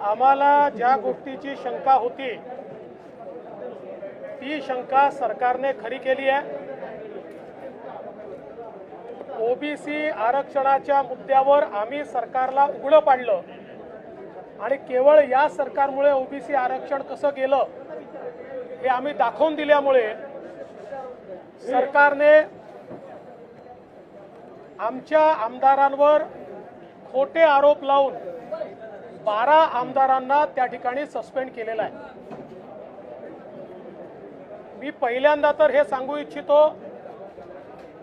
आम्हाला ज्या गोष्टीची शंका होती ती शंका सरकारने खरी केली आहे। ओबीसी आरक्षणाच्या मुद्द्यावर आम्ही सरकारला उघडं पाडलं आणि केवळ या सरकारमुळे ओबीसी आरक्षण कसं गेलं हे आम्ही दाखवून दिल्यामुळे सरकारने आमच्या आमदारांवर खोटे आरोप लावून 12 आमदारांना त्या ठिकाणी सस्पेंड केलेला आहे। मी पहिल्यांदा तर हे सांगू इच्छितो,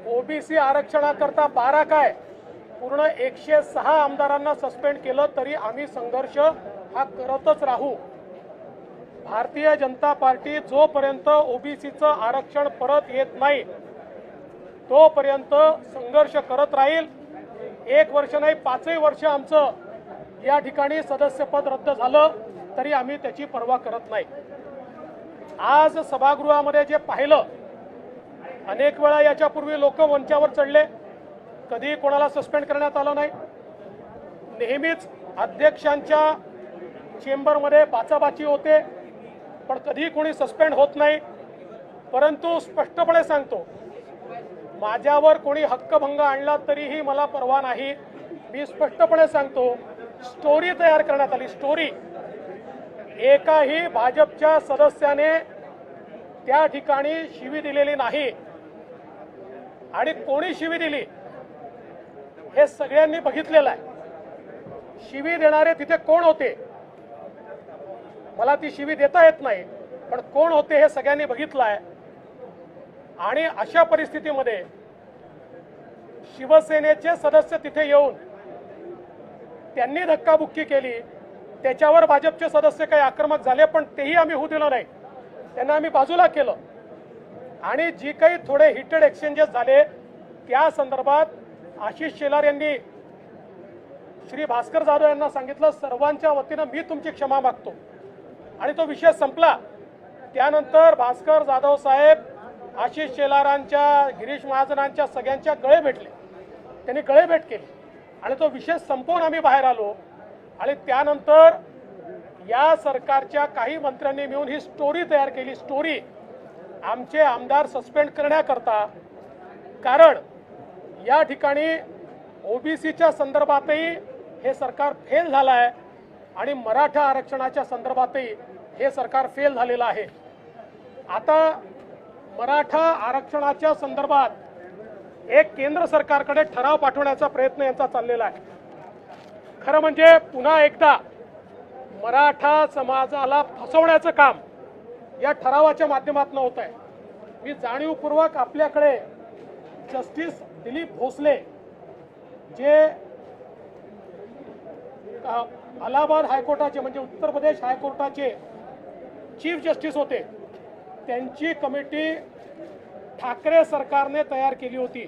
ओबीसी आरक्षणाकरता 12 काय पूर्ण 106 आमदारांना सस्पेंड केलं तरी आम्ही संघर्ष हा करतच राहू। भारतीय जनता पार्टी जोपर्यंत ओबीसीचं आरक्षण परत येत नाही तोपर्यंत संघर्ष करत राहील। 1 वर्ष नाही 5ही वर्ष आमचं या ठिकाणी सदस्यपद रद्द झालं तरी आम्ही त्याची पर्वा करत नाही। आज सभागृहामध्ये जे पाहिलं, अनेक वेळा याच्यापूर्वी लोक मंचावर चढले, कधी कोणाला सस्पेंड करण्यात आलं नाही। नेहमीच अध्यक्षांच्या चेंबरमध्ये बाचाबाची होते पण कधी कोणी सस्पेंड होत नाही। परंतु स्पष्टपणे सांगतो, माझ्यावर कोणी हक्कभंग आणला तरीही मला पर्वा नाही। मी स्पष्टपणे सांगतो, स्टोरी तयार करण्यात आली। स्टोरी एकाही भाजपच्या सदस्याने त्या ठिकाणी शिवी दिलेली नाही आणि कोणी शिवी दिली हे सगळ्यांनी बघितलेलं आहे। शिवी देणारे तिथे कोण होते मला ती शिवी देता येत नाही, पण कोण होते हे सगळ्यांनी बघितलं आहे। आणि अशा परिस्थितीमध्ये शिवसेनेचे सदस्य तिथे येऊन त्यांनी धक्काबुक्की केली, त्याच्यावर भाजपचे सदस्य काही आक्रमक झाले पण तेही आम्ही होऊ दिलं नाही, त्यांना आम्ही बाजूला केलं। आणि जी काही थोडे हिटेड एक्सचेंजेस झाले त्या संदर्भात आशिष शेलार यांनी श्री भास्कर जाधव यांना सांगितलं, सर्वांच्या वतीनं मी तुमची क्षमा मागतो आणि तो विषय संपला। त्यानंतर भास्कर जाधव साहेब आशिष शेलारांच्या, गिरीश महाजनांच्या सगळ्यांच्या गळे भेटले, त्यांनी गळे भेट केली आणि तो विषय संपवून आम्ही बाहेर आलो। आणि त्यानंतर या सरकारच्या काही मंत्र्यांनी मिळून ही स्टोरी तयार केली। स्टोरी आमचे आमदार सस्पेंड करण्याकरता, कारण या ठिकाणी ओबीसीच्या संदर्भातही हे सरकार फेल झालं आहे आणि मराठा आरक्षणाच्या संदर्भातही हे सरकार फेल झालेलं आहे। आता मराठा आरक्षणाच्या संदर्भात एक केंद्र सरकारकडे ठराव पाठवण्याचा प्रयत्न यांचा चाललेला आहे। खरं म्हणजे पुन्हा एकदा मराठा समाजाला फसवण्याचं काम या ठरावाच्या माध्यमातून होत आहे। मी जाणीवपूर्वक आपल्याकडे जस्टिस दिलीप भोसले जे अलाहाबाद हायकोर्टाचे म्हणजे उत्तर प्रदेश हायकोर्टाचे चीफ जस्टिस होते, त्यांची कमिटी ठाकरे सरकारने तयार केली होती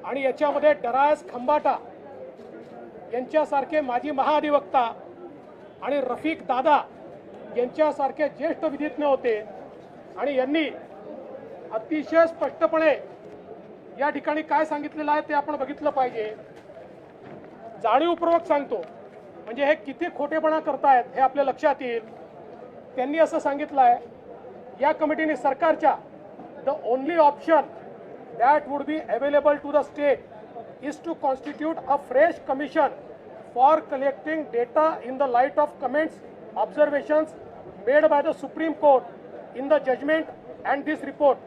आणि याच्यामध्ये डरायस खंबाटा यांच्यासारखे माजी महाधिवक्ता आणि रफिक दादा यांच्यासारखे ज्येष्ठ विधिज्ञ होते आणि यांनी अतिशय स्पष्टपणे या ठिकाणी काय सांगितलेलं आहे ते आपण बघितलं पाहिजे। जाणीवपूर्वक सांगतो, म्हणजे हे किती खोटेपणा करतायत हे आपल्या लक्षात येईल। त्यांनी असं सांगितलं आहे, या कमिटीने सरकारच्या the only option that would be available to the state is to constitute a fresh commission for collecting data in the light of comments, observations made by the Supreme Court in the judgment and this report.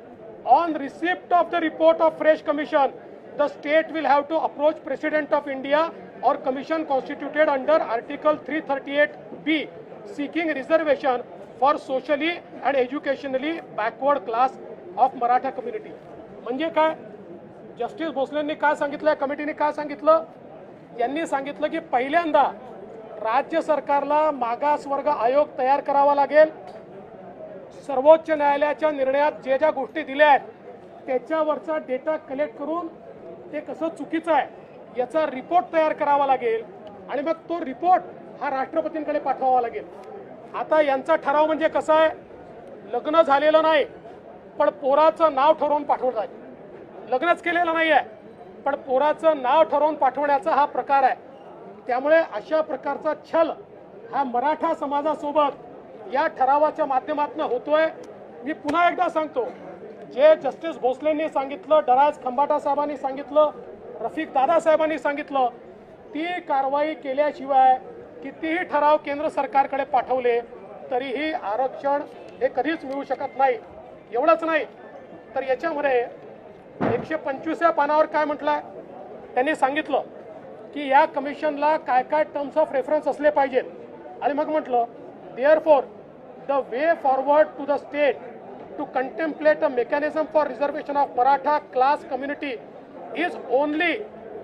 On receipt of the report of fresh commission, the state will have to approach President of India or commission constituted under Article 338B seeking reservation for socially and educationally backward class of Maratha community. म्हणजे काय, justice भोसलेंनी काय सांगितलं, कमिटीने काय सांगितलं, यांनी सांगितलं की पहिल्यांदा राज्य सरकारला मागासवर्ग आयोग तयार करावा लागेल। सर्वोच्च न्यायालयाच्या निर्णयात जे ज्या गोष्टी दिल्या आहेत त्याच्यावरचा डेटा कलेक्ट करून ते कसं चुकीचं आहे याचा रिपोर्ट तयार करावा लागेल आणि मग तो रिपोर्ट हा राष्ट्रपतींकडे पाठवावा लागेल। आता यांचा ठराव म्हणजे कसा आहे, लग्न झालेलं नाही पण पोराचं नाव ठरवून पाठवलं आहे, लग्नच केलेलं नाही आहे पण पोराचं नाव ठरवून पाठवण्याचा हा प्रकार आहे। त्यामुळे अशा प्रकारचा छल हा मराठा समाजासोबत या ठरावाच्या माध्यमातून होतोय। मी पुन्हा एकदा सांगतो, जे जस्टिस भोसलेंनी सांगितलं, डराज खंबाटा साहेबांनी सांगितलं, रफिक दादा साहेबांनी सांगितलं, ती कारवाई केल्याशिवाय कितीही ठराव केंद्र सरकारकडे पाठवले तरीही आरक्षण हे कधीच मिळू शकत नाही। एवढंच नाही तर याच्यामध्ये 125व्या पानावर काय म्हटलंय, त्यांनी सांगितलं की या कमिशनला काय काय टर्म्स ऑफ रेफरन्स असले पाहिजेत आणि मग म्हटलं therefore the way forward to the state to contemplate a mechanism for reservation of Maratha class community is only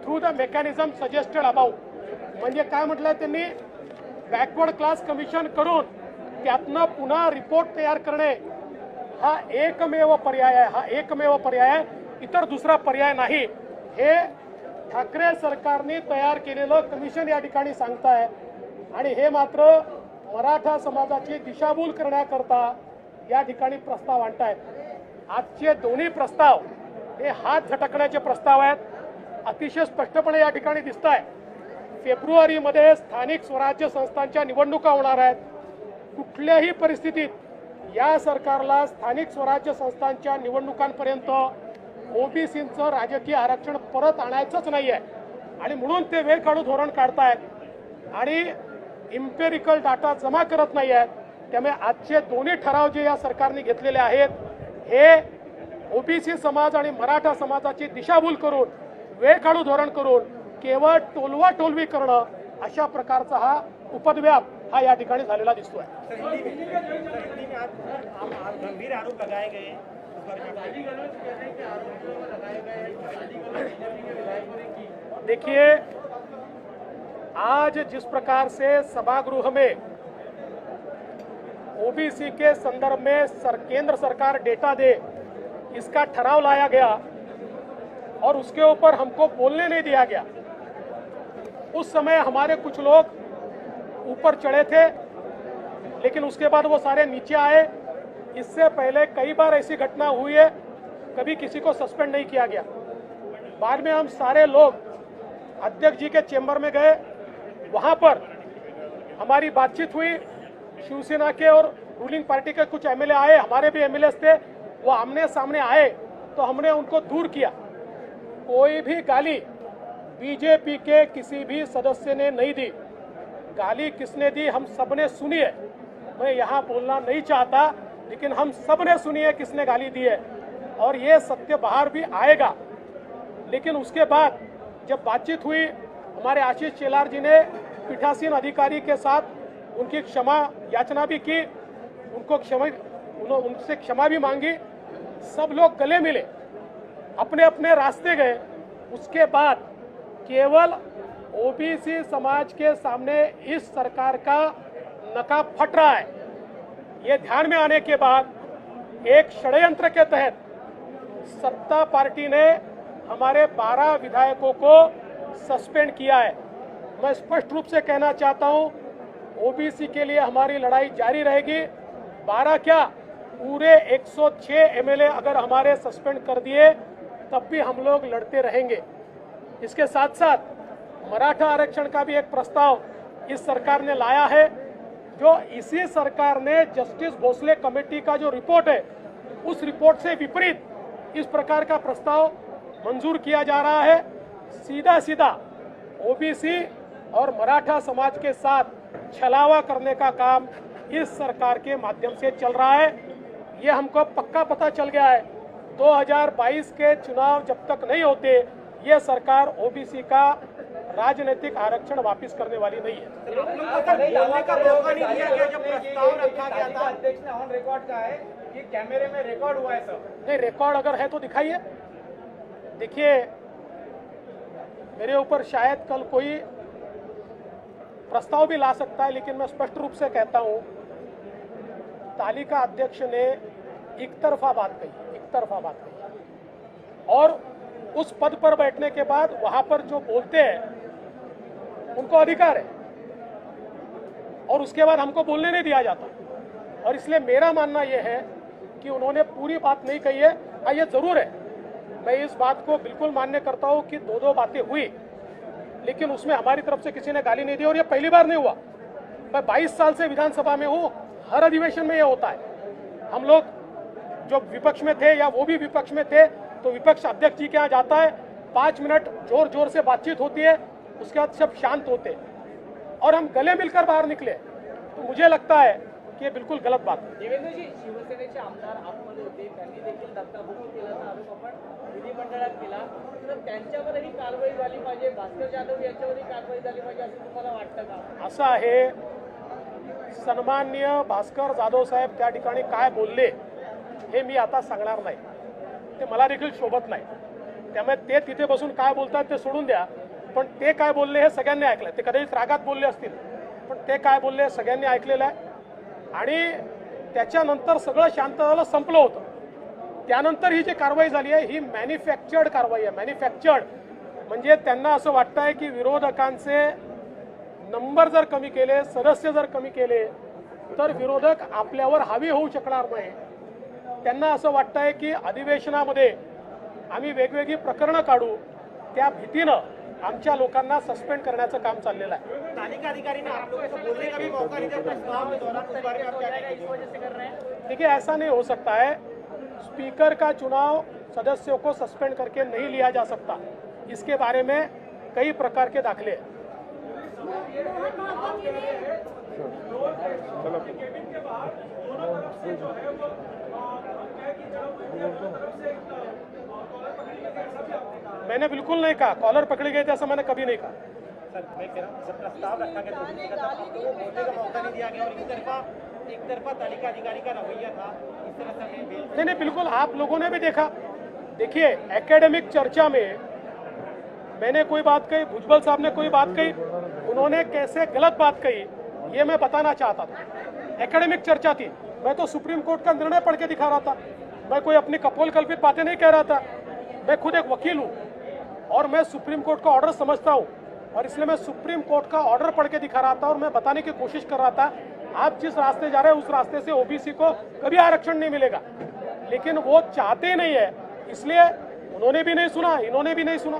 through the mechanism suggested above। म्हणजे काय म्हटलंय त्यांनी, बॅकवर्ड क्लास कमिशन करून त्यातनं पुन्हा रिपोर्ट तयार करणे हा एकमेव पर्याय आहे, हा एकमेव पर्याय आहे, इतर दुसरा पर्याय नाही। हे ठाकरे सरकारने तयार केलेलं कमिशन या ठिकाणी सांगताय आणि हे मात्र मराठा समाजाची दिशाभूल करण्याकरता या ठिकाणी प्रस्ताव आणतायत। आजचे दोन्ही प्रस्ताव हे हात झटकण्याचे प्रस्ताव आहेत। अतिशय स्पष्टपणे या ठिकाणी दिसत आहे, फेब्रुवारीमध्ये स्थानिक स्वराज्य संस्थांच्या निवडणुका होणार आहेत। कुठल्याही परिस्थितीत या सरकारला स्थानिक स्वराज्य संस्थांच्या निवडणुकांपर्यंत ओबीसींचं राजकीय आरक्षण परत आणायचंच नाही आहे आणि म्हणून ते वेळ काढू धोरण काढतायत आणि इम्पेरिकल डाटा जमा करत नाही आहेत। त्यामुळे आजचे दोन्ही ठराव जे या सरकारने घेतलेले आहेत हे ओबीसी समाज आणि मराठा समाजाची दिशाभूल करून, वेळ काढू धोरण करून केवळ टोलवा टोलवी करणं अशा प्रकारचा हा उपद्व्याप हा या ठिकाणी झालेला दिसतोय। गंभीर आरोप लगाए गए। देखिए, आज जिस प्रकार से सभागृह में ओबीसी के संदर्भ में केंद्र सरकार डेटा दे इसका ठराव लाया गया और उसके ऊपर हमको बोलने नहीं दिया गया। उस समय हमारे कुछ लोग ऊपर चढ़े थे लेकिन उसके बाद वो सारे नीचे आए। इससे पहले कई बार ऐसी घटना हुई है, कभी किसी को सस्पेंड नहीं किया गया। बाद में हम सारे लोग अध्यक्ष जी के चेंबर में गए, वहां पर हमारी बातचीत हुई। शिवसेना के और रूलिंग पार्टी के कुछ एमएलए आए, हमारे भी एमएलए थे, वो आमने सामने आए तो हमने उनको दूर किया। कोई भी गाली बीजेपी के किसी भी सदस्य ने नहीं दी। गाली किसने दी हम सबने सुनी है। मैं यहाँ बोलना नहीं चाहता लेकिन हम सबने सुनी है किसने गाली दी है और ये सत्य बाहर भी आएगा। लेकिन उसके बाद जब बातचीत हुई, हमारे आशीष शेलार जी ने पीठासीन अधिकारी के साथ उनकी क्षमा याचना भी की, उनसे क्षमा भी मांगी। सब लोग गले मिले, अपने अपने रास्ते गए। उसके बाद केवल ओबीसी समाज के सामने इस सरकार का नकाब फट रहा है। ये ध्यान में आने के बाद एक षड्यंत्र के तहत सत्ता पार्टी ने हमारे 12 विधायकों को सस्पेंड किया है। मैं स्पष्ट रूप से कहना चाहता हूं, ओबीसी के लिए हमारी लड़ाई जारी रहेगी। 12 क्या, पूरे 106 एमएलए अगर हमारे सस्पेंड कर दिए तब भी हम लोग लड़ते रहेंगे। इसके साथ साथ मराठा आरक्षण का भी एक प्रस्ताव इस सरकार ने लाया है, जो इसी सरकार ने जस्टिस भोसले कमेटी का जो रिपोर्ट है उस रिपोर्ट से विपरीत इस प्रकार का प्रस्ताव मंजूर किया जा रहा है। सीधा सीधा ओबीसी और मराठा समाज के साथ छलावा करने का काम इस सरकार के माध्यम से चल रहा है। ये हमको पक्का पता चल गया है। 2022 के चुनाव जब तक नहीं होते ये सरकार ओबीसी का राजनीतिक आरक्षण वापस करने वाली नहीं है। अध्यक्ष ने ऑन रिकॉर्ड कहा है कि कैमरे में रिकॉर्ड हुआ है सर। नहीं, रिकॉर्ड अगर है तो दिखाइए। देखिए, मेरे ऊपर शायद कल कोई प्रस्ताव भी ला सकता है, लेकिन मैं स्पष्ट रूप से कहता हूं, तालिका अध्यक्ष ने एक तरफा बात कही और उस पद पर बैठने के बाद वहां पर जो बोलते हैं उनको अधिकार है और उसके बाद हमको बोलने नहीं दिया जाता। और इसलिए मेरा मानना यह है कि उन्होंने पूरी बात नहीं कही है। हाँ, ये जरूर है, मैं इस बात को बिल्कुल मान्य करता हूं कि दो बातें हुई, लेकिन उसमें हमारी तरफ से किसी ने गाली नहीं दी और ये पहली बार नहीं हुआ। मैं 22 साल से विधानसभा में हूँ, हर अधिवेशन में ये होता है। हम लोग जो विपक्ष में थे या वो भी विपक्ष में थे तो विपक्ष अध्यक्ष जी के यहाँ जाता है, 5 मिनट जोर जोर से बातचीत होती है, उसके बाद सब शांत होते हैं और हम गले मिलकर बाहर निकले। तो मुझे लगता है की हे बिलकुल गलत बात आहे। देवेंद्रजी, शिवसेनेचे आमदार आतमध्ये होते, त्यांनी देखील धक्काबुक्की केल्याचा आरोप आपण विधिमंडळात केला, तर त्यांच्यावरही कारवाई झाली पाहिजे, भास्कर जाधव यांच्यावरही कारवाई झाली पाहिजे असं तुम्हाला वाटतं का? असं आहे, सन्माननीय भास्कर जाधव साहेब त्या ठिकाणी काय बोलले हे मी आता सांगणार नाही, ते मला देखील शोभत नाही। त्यामुळे ते तिथे बसून काय बोलतात ते सोडून द्या, पण ते काय बोलले हे सगळ्यांनी ऐकलं। ते कदाचित रागात बोलले असतील, पण ते काय बोलले हे सगळ्यांनी ऐकलेलं आहे आणि त्याच्यानंतर सगळं शांत झालं, संपलं होतं। त्यानंतर ही जी कारवाई झाली आहे ही मॅन्युफॅक्चर्ड कारवाई आहे। मॅन्युफॅक्चर्ड म्हणजे त्यांना असं वाटतंय की विरोधकांचे नंबर जर कमी केले, सदस्य जर कमी केले तर विरोधक आपल्यावर हावी होऊ शकणार नाही। त्यांना असं वाटतंय की अधिवेशनामध्ये आम्ही वेगवेगळी प्रकरणं काढू, त्या भीतीनं आमच्या लोकांना सस्पेंड करण्याचं काम चाललेलं आहे। स्थानिक अधिकारी ने आप लोगों को बोलने का भी मौका नहीं दिया प्रस्ताव के दौरान, उस बारे में आप क्या कहेंगे? इस वजह से कर रहे हैं। देखिए, ऐसा नहीं हो सकता है। स्पीकर का चुनाव सदस्यों को सस्पेंड करके नहीं लिया जा सकता, इसके बारे में कई प्रकार के दाखले हैं। मैंने बिल्कुल नहीं कहा कॉलर पकड़े गए थे, ऐसा मैंने कभी नहीं कहा। सर, मैं कह रहा हूँ जब प्रस्ताव रखा गया तो आप लोगों को बोलने का मौका नहीं दिया गया और एक तरफा तालिका अधिकारी का रवैया था, इस तरह से नहीं, बिल्कुल आप लोगों ने भी देखा। देखिए, एकेडमिक चर्चा में मैंने कोई बात कही, भुजबल साहब ने कोई बात कही, उन्होंने कैसे गलत बात कही ये मैं बताना चाहता था। एकेडमिक चर्चा थी, मैं तो सुप्रीम कोर्ट का निर्णय पढ़ के दिखा रहा था, मैं कोई अपनी कपोल कल्पित बातें नहीं कह रहा था। मैं खुद एक वकील हूँ और मैं सुप्रीम कोर्ट का ऑर्डर समझता हूँ और इसलिए मैं सुप्रीम कोर्ट का ऑर्डर पढ़ के दिखा रहा था और मैं बताने की कोशिश कर रहा था आप जिस रास्ते जा रहे हैं उस रास्ते से ओबीसी को कभी आरक्षण नहीं मिलेगा, लेकिन वो चाहते नहीं है, इसलिए उन्होंने भी नहीं सुना, इन्होंने भी नहीं सुना।